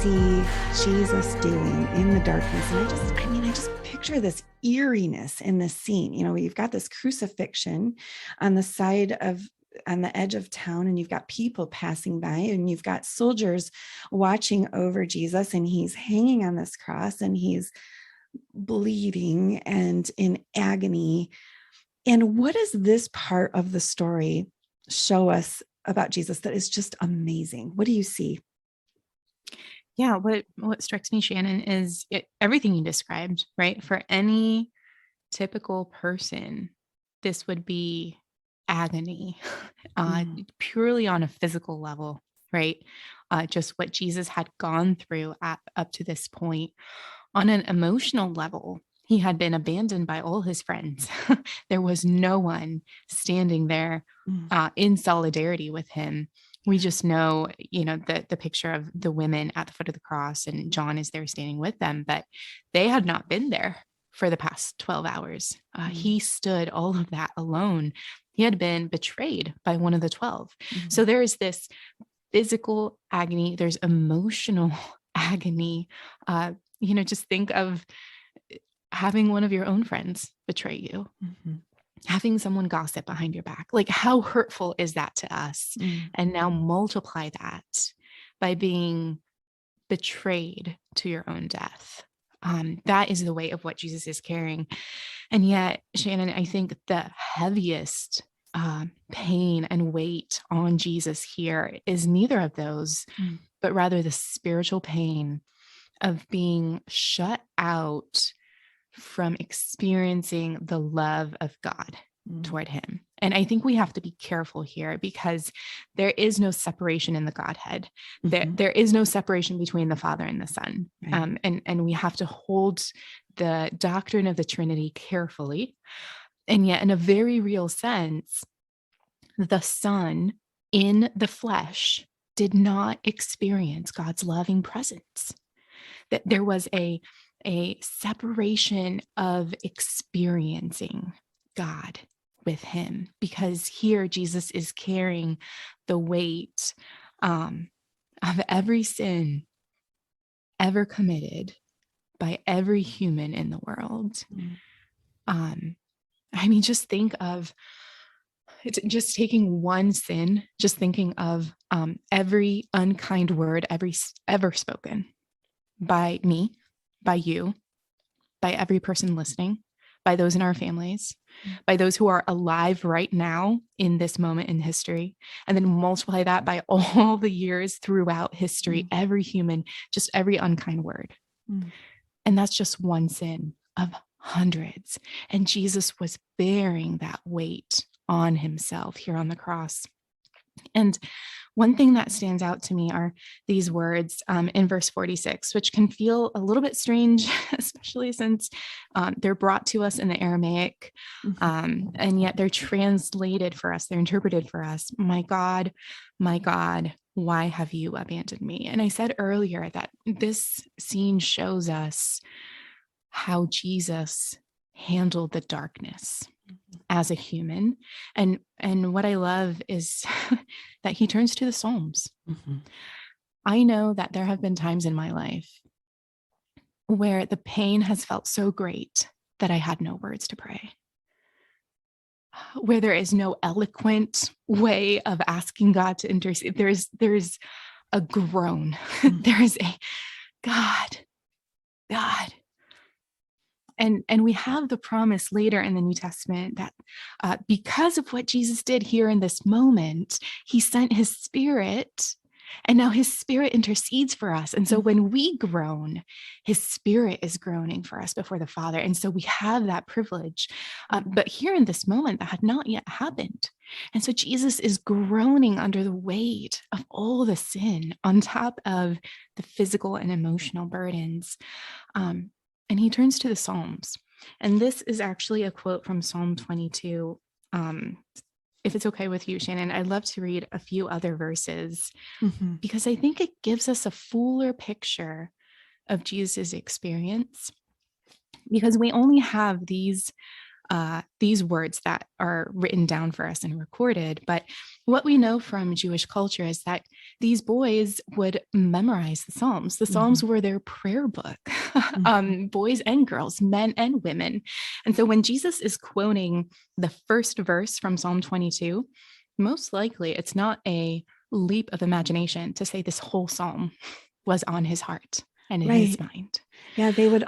see Jesus doing in the darkness? And I just picture this eeriness in this scene. You've got this crucifixion on the edge of town, and you've got people passing by, and you've got soldiers watching over Jesus, and he's hanging on this cross, and he's bleeding and in agony. And what does this part of the story show us about Jesus that is just amazing? What do you see? Yeah, what strikes me, Shannon, is everything you described, right? For any typical person, this would be agony, purely on a physical level, right? Just what Jesus had gone through up to this point. On an emotional level, he had been abandoned by all his friends. There was no one standing there in solidarity with him. We just know, the picture of the women at the foot of the cross, and John is there standing with them, but they had not been there for the past 12 hours. He stood all of that alone. He had been betrayed by one of the 12. So there is this physical agony. There's emotional agony. Just think of having one of your own friends betray you. Having someone gossip behind your back. Like, how hurtful is that to us? And now multiply that by being betrayed to your own death. That is the weight of what Jesus is carrying. And yet, Shannon, I think the heaviest pain and weight on Jesus here is neither of those, but rather the spiritual pain of being shut out from experiencing the love of God toward him. And I think we have to be careful here, because there is no separation in the Godhead. There is no separation between the Father and the Son. Right. And we have to hold the doctrine of the Trinity carefully. And yet, in a very real sense, the Son in the flesh did not experience God's loving presence. That there was a separation of experiencing God with him, because here Jesus is carrying the weight of every sin ever committed by every human in the world. Just think of just taking one sin, just thinking of every unkind word ever spoken by me, by you, by every person listening, by those in our families, by those who are alive right now in this moment in history, and then multiply that by all the years throughout history, every human, just every unkind word. And that's just one sin of hundreds. And Jesus was bearing that weight on himself here on the cross. And one thing that stands out to me are these words in verse 46, which can feel a little bit strange, especially since they're brought to us in the Aramaic, and yet they're translated for us, they're interpreted for us. My God, why have you abandoned me? And I said earlier that this scene shows us how Jesus handled the darkness as a human. And what I love is that he turns to the Psalms. I know that there have been times in my life where the pain has felt so great that I had no words to pray, where there is no eloquent way of asking God to intercede. There's a groan. There's a God. And we have the promise later in the New Testament that because of what Jesus did here in this moment, he sent his Spirit, and now his Spirit intercedes for us. And so when we groan, his Spirit is groaning for us before the Father. And so we have that privilege. But here in this moment, that had not yet happened. And so Jesus is groaning under the weight of all the sin on top of the physical and emotional burdens. And he turns to the Psalms. And this is actually a quote from Psalm 22. If it's okay with you, Shannon, I'd love to read a few other verses because I think it gives us a fuller picture of Jesus' experience. Because we only have these these words that are written down for us and recorded. But what we know from Jewish culture is that these boys would memorize the Psalms. The Psalms were their prayer book, boys and girls, men and women. And so when Jesus is quoting the first verse from Psalm 22, most likely it's not a leap of imagination to say this whole psalm was on his heart and in his mind. Yeah, they'd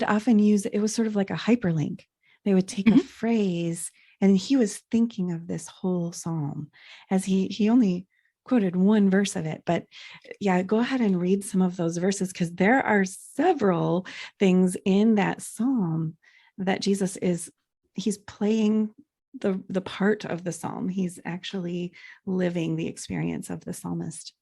often use, it was sort of like a hyperlink. They would take a phrase, and he was thinking of this whole psalm, as he only quoted one verse of it. But yeah, go ahead and read some of those verses, because there are several things in that psalm that he's playing the part of the psalm. He's actually living the experience of the psalmist.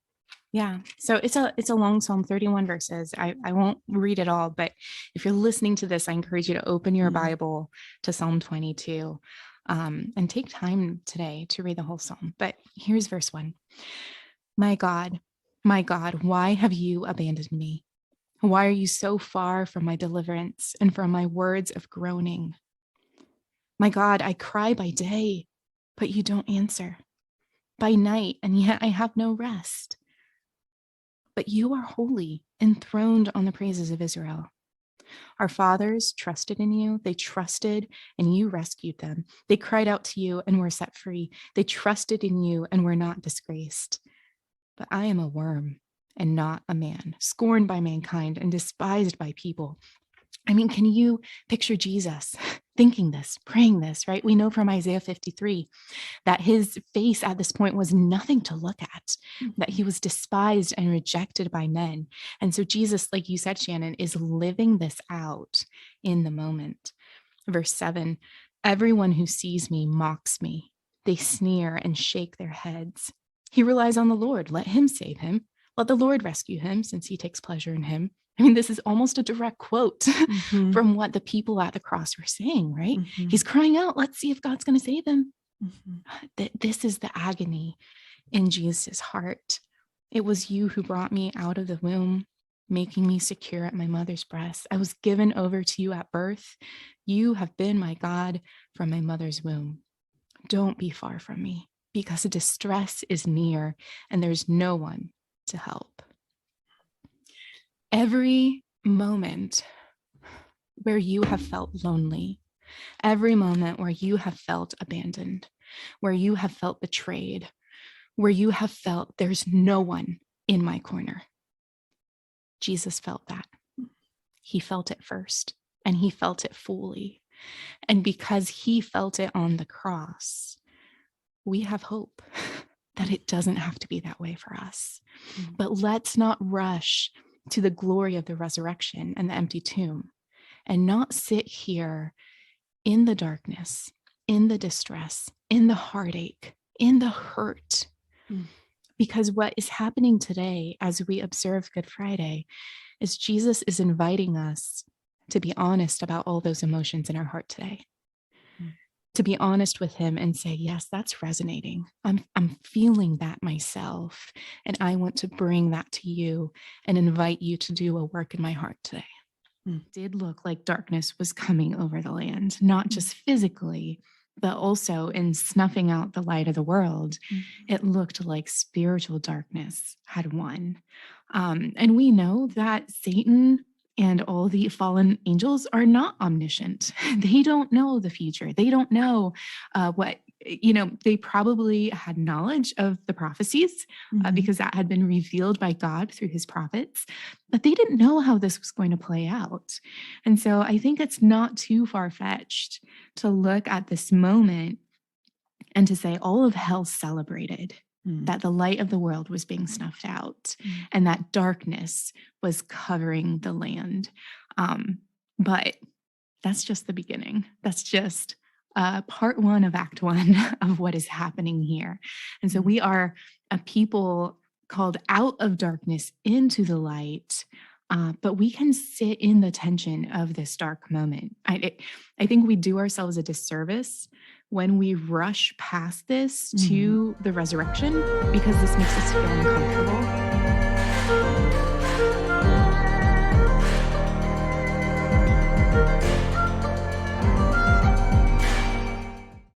Yeah. So it's a long psalm, 31 verses. I won't read it all, but if you're listening to this, I encourage you to open your Bible to Psalm 22 and take time today to read the whole psalm. But here's verse 1. My God, why have you abandoned me? Why are you so far from my deliverance and from my words of groaning? My God, I cry by day, but you don't answer. By night, and yet I have no rest. But you are holy, enthroned on the praises of Israel. Our fathers trusted in you. They trusted, and you rescued them. They cried out to you and were set free. They trusted in you and were not disgraced. But I am a worm and not a man, scorned by mankind and despised by people. I mean, can you picture Jesus thinking this, praying this, right? We know from Isaiah 53 that his face at this point was nothing to look at, that he was despised and rejected by men. And so Jesus, like you said, Shannon, is living this out in the moment. Verse 7, everyone who sees me mocks me. They sneer and shake their heads. He relies on the Lord. Let him save him. Let the Lord rescue him, since he takes pleasure in him. I mean, this is almost a direct quote from what the people at the cross were saying, right? He's crying out, let's see if God's going to save him. This is the agony in Jesus' heart. It was you who brought me out of the womb, making me secure at my mother's breast. I was given over to you at birth. You have been my God from my mother's womb. Don't be far from me, because distress is near and there's no one to help. Every moment where you have felt lonely, every moment where you have felt abandoned, where you have felt betrayed, where you have felt there's no one in my corner, Jesus felt that. He felt it first, and he felt it fully. And because he felt it on the cross, we have hope that it doesn't have to be that way for us. But let's not rush to the glory of the resurrection and the empty tomb, and not sit here in the darkness, in the distress, in the heartache, in the hurt. Because what is happening today as we observe Good Friday is Jesus is inviting us to be honest about all those emotions in our heart today. To be honest with him and say, yes, that's resonating. I'm feeling that myself. And I want to bring that to you and invite you to do a work in my heart today. It did look like darkness was coming over the land, not just physically, but also in snuffing out the light of the world. It looked like spiritual darkness had won. And we know that Satan and all the fallen angels are not omniscient. They don't know the future. They don't know they probably had knowledge of the prophecies because that had been revealed by God through his prophets, but they didn't know how this was going to play out. And so I think it's not too far-fetched to look at this moment and to say all of hell celebrated that the light of the world was being snuffed out and that darkness was covering the land. But that's just the beginning. That's just part one of Act 1 of what is happening here. And so we are a people called out of darkness into the light, but we can sit in the tension of this dark moment. I think we do ourselves a disservice when we rush past this to the resurrection, because this makes us feel uncomfortable.